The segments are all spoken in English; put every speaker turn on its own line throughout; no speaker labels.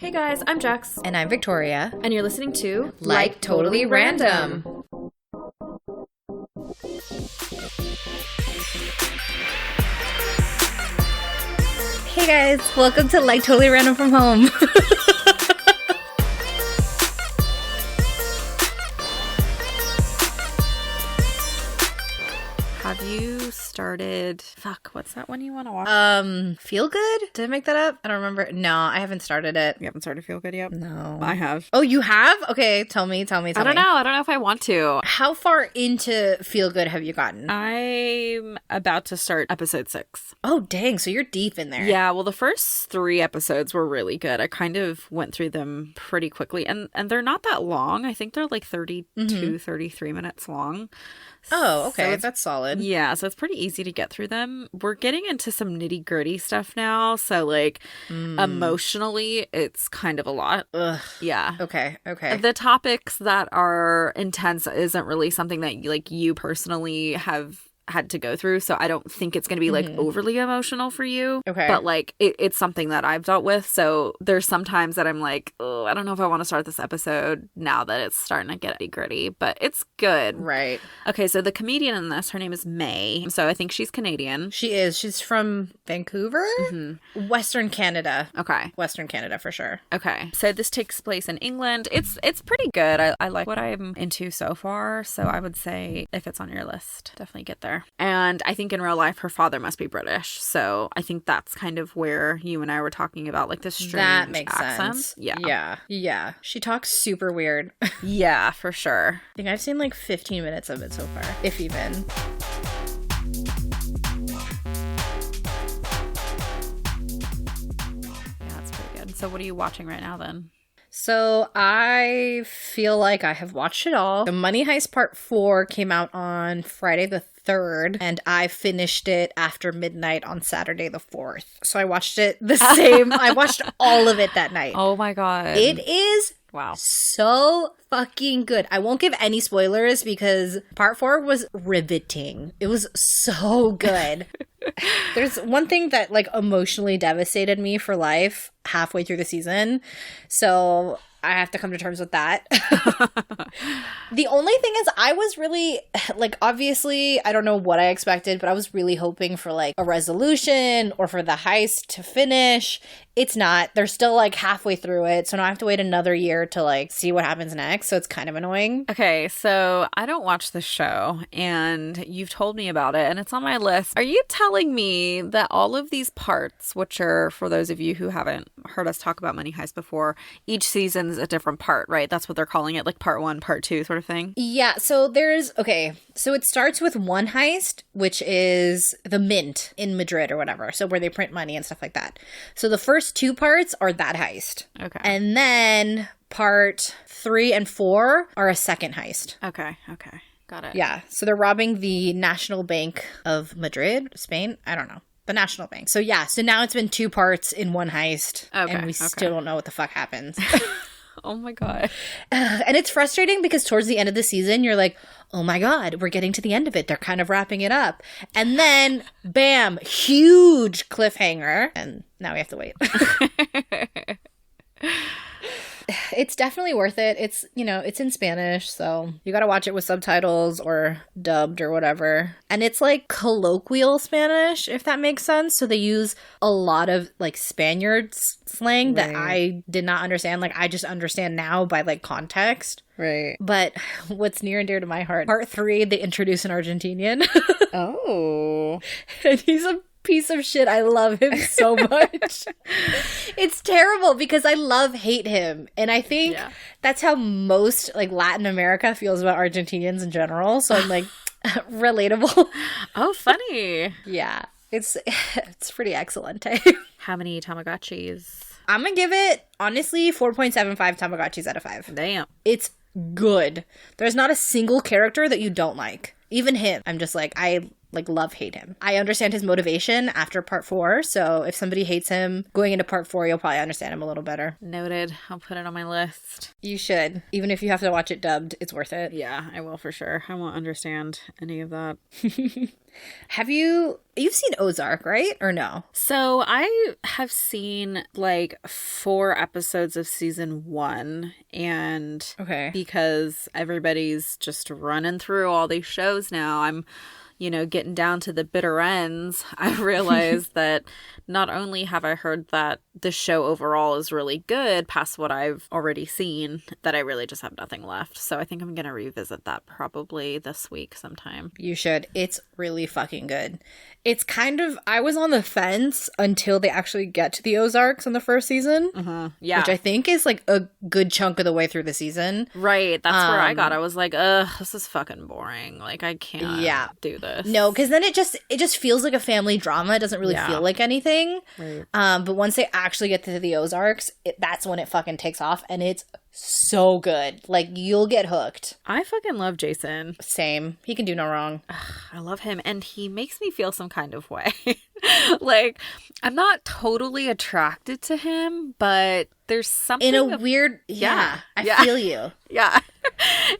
Hey guys, I'm Jax.
And I'm Victoria.
And you're listening to
Like Totally Random. Hey guys, welcome to Like Totally Random from Home.
Have you started... Fuck, what's that one you want to watch?
Feel Good? Did I make that up? I don't remember. No, I haven't started it.
You haven't started Feel Good yet?
No.
I have.
Oh, you have? Okay, tell me.
I don't know. I don't know if I want to.
How far into Feel Good have you gotten?
I'm about to start episode 6.
Oh, dang. So you're deep in there.
Yeah, well, the first 3 episodes were really good. I kind of went through them pretty quickly. And they're not that long. I think they're like 32, 33 minutes long.
Oh, okay.
So
that's solid.
Yeah, so it's pretty easy to get through them. We're getting into some nitty gritty stuff now. So, like, emotionally, it's kind of a lot.
Ugh.
Yeah.
Okay.
The topics that are intense isn't really something that, like, you personally have had to go through, so I don't think it's going to be like overly emotional for you.
Okay.
But like it's something that I've dealt with, so there's sometimes that I'm like, oh, I don't know if I want to start this episode now that it's starting to get gritty, but it's good.
Right.
Okay, so the comedian in this, her name is May, so I think she's Canadian.
She is. She's from Vancouver? Western Canada.
Okay.
Western Canada for sure.
Okay. So this takes place in England. It's pretty good. I like what I'm into so far, so I would say if it's on your list, definitely get there. And I think in real life, her father must be British. So I think that's kind of where you and I were talking about, like, the strange
that makes
accent.
sense.
Yeah.
Yeah. She talks super weird.
Yeah, for sure.
I think I've seen like 15 minutes of it so far, if even.
Yeah, that's pretty good. So what are you watching right now then?
So I feel like I have watched it all. The Money Heist Part 4 came out on Friday the 3rd, and I finished it after midnight on Saturday the 4th. So I watched it the same. I watched all of it that night.
Oh my God.
It is
wow.
So fucking good. I won't give any spoilers because Part 4 was riveting. It was so good. There's one thing that like emotionally devastated me for life halfway through the season. So I have to come to terms with that. The only thing is I was really like, obviously I don't know what I expected, but I was really hoping for like a resolution or for the heist to finish. It's not. They're still like halfway through it. So now I have to wait another year to like see what happens next. So it's kind of annoying.
Okay, so I don't watch the show and you've told me about it and it's on my list. Are you telling me that all of these parts, which are for those of you who haven't heard us talk about Money Heist before, each season's a different part, right? That's what they're calling it, like part 1, part 2 sort of thing?
Yeah, so so it starts with one heist, which is the mint in Madrid or whatever. So where they print money and stuff like that. So the first 2 parts are that heist.
Okay.
And then part 3 and 4 are a second heist.
Okay. Got it.
Yeah. So they're robbing the National Bank of Madrid, Spain. I don't know. The National Bank. So yeah. So now it's been 2 parts in one heist.
Okay.
And we still don't know what the fuck happens.
Oh my God.
And it's frustrating because towards the end of the season, you're like, oh my God, we're getting to the end of it. They're kind of wrapping it up. And then, bam, huge cliffhanger. And now we have to wait. It's definitely worth it. It's, it's in Spanish, so you gotta watch it with subtitles or dubbed or whatever. And it's like colloquial Spanish, if that makes sense. So they use a lot of like Spaniards slang that I did not understand. Like I just understand now by like context.
Right.
But what's near and dear to my heart, part 3, they introduce an Argentinian.
Oh.
And he's a piece of shit. I love him so much. It's terrible because I hate him. And I think that's how most like Latin America feels about Argentinians in general. So I'm like relatable.
Oh, funny.
Yeah. It's pretty excellent.
How many Tamagotchis?
I'm gonna give it, honestly, 4.75 Tamagotchis out of 5.
Damn.
It's good. There's not a single character that you don't like. Even him. I'm just like, I like love-hate him. I understand his motivation after part 4, so if somebody hates him going into part 4, you'll probably understand him a little better.
Noted. I'll put it on my list.
You should. Even if you have to watch it dubbed, it's worth it.
Yeah, I will for sure. I won't understand any of that.
You've seen Ozark, right? Or no?
So I have seen like 4 episodes of season 1, and because everybody's just running through all these shows now, I'm getting down to the bitter ends. I realized that not only have I heard that the show overall is really good past what I've already seen, that I really just have nothing left. So I think I'm going to revisit that probably this week sometime.
You should. It's really fucking good. It's kind of, I was on the fence until they actually get to the Ozarks in the first season.
Yeah.
Which I think is like a good chunk of the way through the season.
Right. That's where I got. I was like, ugh, this is fucking boring. Like, I can't do this.
No, because then it just feels like a family drama. It doesn't really feel like anything.
Right.
But once they actually get to the Ozarks, that's when it fucking takes off, and it's so good. Like, you'll get hooked.
I fucking love Jason.
Same. He can do no wrong.
I love him, and he makes me feel some kind of way. Like, I'm not totally attracted to him, but there's something
in a weird I feel you.
Yeah.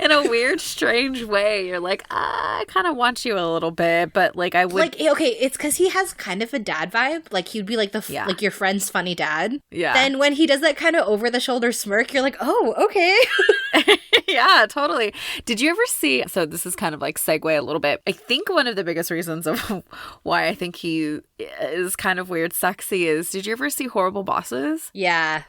In a weird, strange way. You're like, I kind of want you a little bit, but like I would
like, okay, it's because he has kind of a dad vibe. Like, he'd be like like your friend's funny dad.
Yeah.
Then when he does that kind of over the shoulder smirk, you're like, oh, okay.
Yeah, totally. Did you ever see, so this is kind of like segue a little bit. I think one of the biggest reasons of why I think he is kind of weird sexy is, did you ever see Horrible Bosses?
Yeah.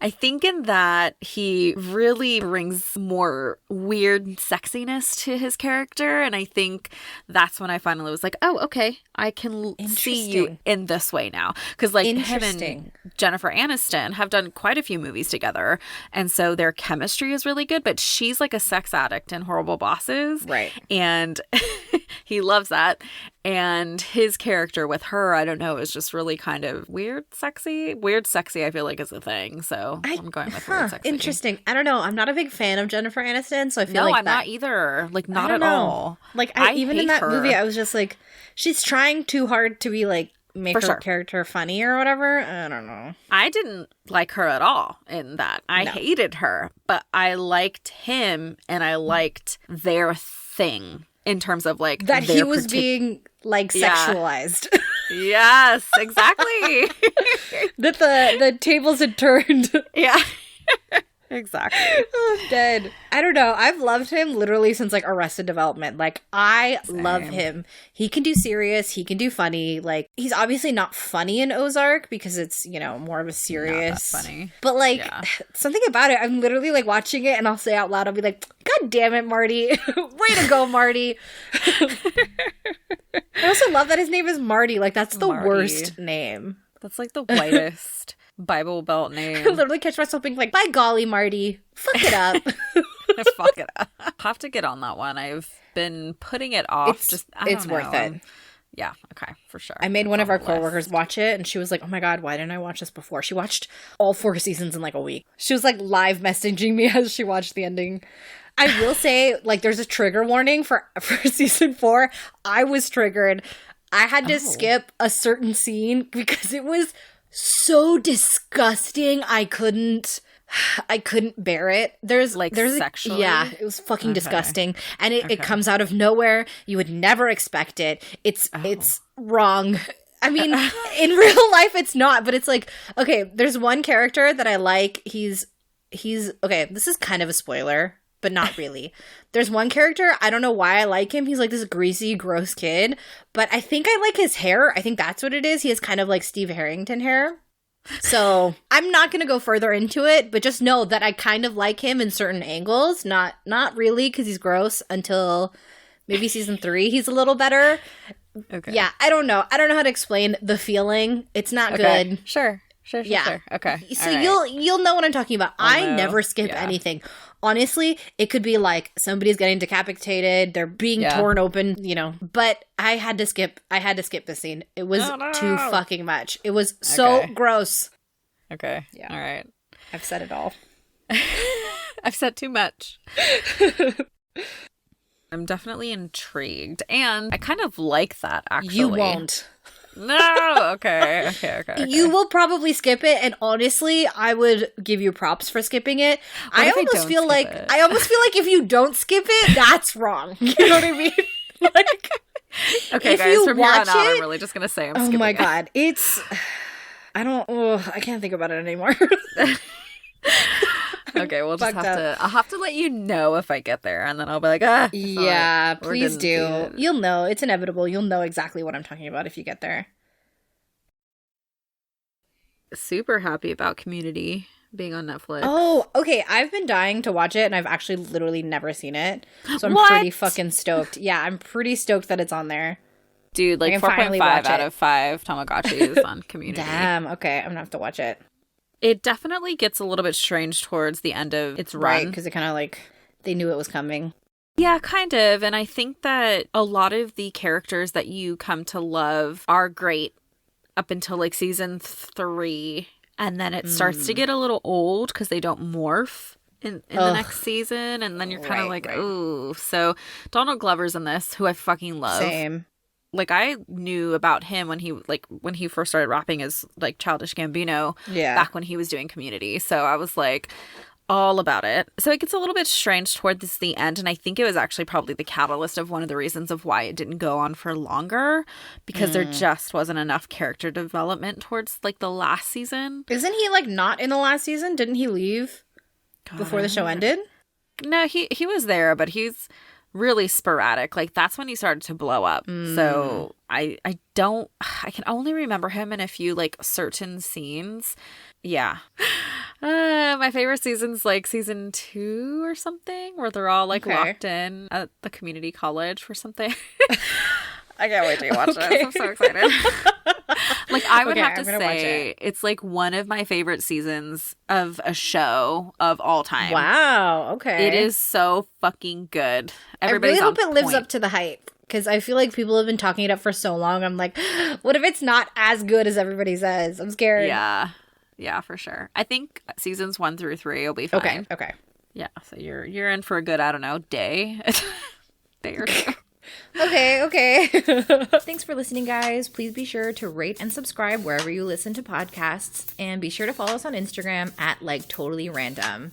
I think in that he really brings more weird sexiness to his character, and I think that's when I finally was like, oh, okay, I can see you in this way now. Because like him and Jennifer Aniston have done quite a few movies together, and so their chemistry is really good, but she's like a sex addict in Horrible Bosses.
Right.
And he loves that. And his character with her, I don't know, is just really kind of weird sexy. Weird sexy, I feel like, is a thing. So I'm going with weird sexy.
Interesting. I don't know. I'm not a big fan of Jennifer Aniston, so I feel
I'm not either. Like, not at all.
Like, even in that movie, I was just like, she's trying too hard to be like, make her character funny or whatever. I don't know.
I didn't like her at all in that. I hated her, but I liked him, and I liked their thing in terms of like
that he was being like sexualized.
Yes, exactly.
That the tables had turned.
Yeah. Exactly.
I'm dead. I don't know. I've loved him literally since like Arrested Development. Like, I love him. He can do serious. He can do funny. Like, he's obviously not funny in Ozark because it's, more of a serious.
Not that funny.
But like, something about it, I'm literally like watching it and I'll say out loud, I'll be like, God damn it, Marty. Way to go, Marty. I also love that his name is Marty. Like, that's the worst name.
That's like the whitest Bible Belt name.
I literally catch myself being like, by golly, Marty, fuck it up.
Fuck it up. I'll have to get on that one. I've been putting it off. It's
worth it.
Yeah, okay, for sure.
I made one of our coworkers watch it, and she was like, oh my God, why didn't I watch this before? She watched all 4 seasons in like a week. She was like live messaging me as she watched the ending. I will say, like, there's a trigger warning for season 4. I was triggered. I had to skip a certain scene because it was so disgusting. I couldn't bear it. There's
sexually?
Yeah, it was fucking disgusting. And it comes out of nowhere. You would never expect it. It's wrong. I mean, in real life it's not, but it's like, okay, there's one character that I like. He's okay, this is kind of a spoiler, but not really. There's one character, I don't know why I like him. He's like this greasy, gross kid, but I think I like his hair. I think that's what it is. He has kind of like Steve Harrington hair. So I'm not going to go further into it, but just know that I kind of like him in certain angles. Not really, because he's gross, until maybe season 3 he's a little better. Okay. Yeah, I don't know how to explain the feeling. It's not good.
Sure. Okay.
So you'll know what I'm talking about. I never skip anything. Honestly, it could be like somebody's getting decapitated, they're being torn open, but I had to skip the scene. It was too fucking much. It was so gross.
Okay. Yeah. All right.
I've said it all.
I've said too much. I'm definitely intrigued. And I kind of like that, actually.
You won't.
No. Okay.
You will probably skip it, and honestly, I would give you props for skipping it. I almost feel like if you don't skip it, that's wrong. You know what I mean? Like,
okay, guys, from here on out, I'm really just gonna say I'm skipping it.
Oh my god, I can't think about it anymore.
Okay, we'll just I'll have to let you know if I get there, and then I'll be like,
yeah, please do. You'll know. It's inevitable. You'll know exactly what I'm talking about if you get there.
Super happy about Community being on Netflix.
Oh, okay. I've been dying to watch it, and I've actually literally never seen it. So I'm pretty fucking stoked. Yeah, I'm pretty stoked that it's on there.
Dude, like 4.5 out of 5 Tamagotchis on Community.
Damn, okay. I'm gonna have to watch it.
It definitely gets a little bit strange towards the end of its run.
Right, because it kind of like, they knew it was coming.
Yeah, kind of. And I think that a lot of the characters that you come to love are great up until like season 3. And then it starts to get a little old because they don't morph in the next season. And then you're kind of like, ooh. So Donald Glover's in this, who I fucking love.
Same.
Like, I knew about him when he first started rapping as like Childish Gambino back when he was doing Community. So I was like all about it. So it gets a little bit strange towards the end, and I think it was actually probably the catalyst of one of the reasons of why it didn't go on for longer, because there just wasn't enough character development towards like the last season.
Isn't he like not in the last season? Didn't he leave before the show ended?
No, he was there, but he's really sporadic. Like, that's when he started to blow up. So I can only remember him in a few like certain scenes. Yeah. My favorite season's like season 2 or something, where they're all like locked in at the community college for something. I can't wait to watch this. I'm so excited. Like, I would have to say it's like one of my favorite seasons of a show of all time.
Wow. Okay.
It is so fucking good.
Everybody's I really hope it lives up to the hype, because I feel like people have been talking it up for so long. I'm like, what if it's not as good as everybody says? I'm scared.
Yeah, for sure. I think seasons 1 through 3 will be fine.
Okay.
Yeah, so you're in for a good, I don't know, day or two.
Okay. Thanks for listening, guys. Please be sure to rate and subscribe wherever you listen to podcasts, and be sure to follow us on Instagram at like totally random.